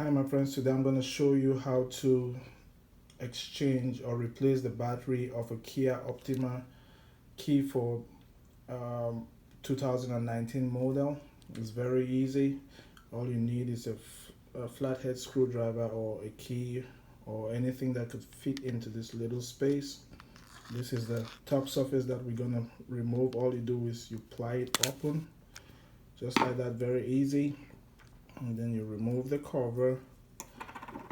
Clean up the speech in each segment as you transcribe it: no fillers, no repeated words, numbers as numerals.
Hi my friends, today I'm going to show you how to exchange or replace the battery of a Kia Optima key for 2019 model. It's very easy. All you need is a flathead screwdriver or a key or anything that could fit into this little space. This is the top surface that we're going to remove. All you do is you pry it open just like that, very easy, and then you remove the cover.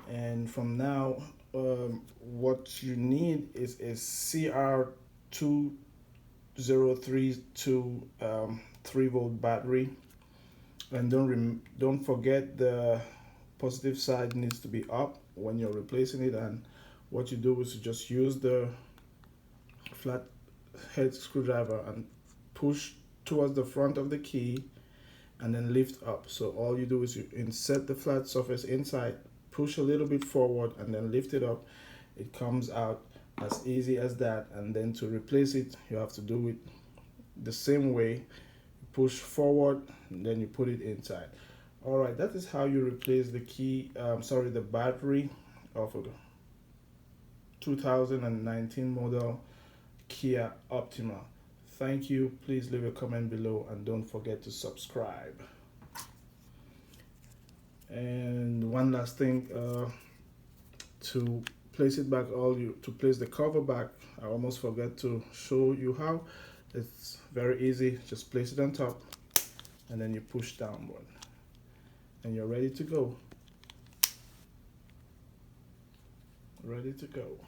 And from now, what you need is a CR2032 3-volt battery. And don't forget the positive side needs to be up when you're replacing it. And what you do is you just use the flat head screwdriver and push towards the front of the key and then lift up. So all you do is you insert the flat surface inside, push a little bit forward, and then lift it up. It comes out as easy as that. And then to replace it, you have to do it the same way. Push forward and then you put it inside. All right, that is how you replace the the battery of a 2019 model Kia Optima. Thank you. Please leave a comment below and don't forget to subscribe. And one last thing, to place it back, to place the cover back, I almost forgot to show you how. It's very easy. Just place it on top and then you push downward and you're ready to go. Ready to go.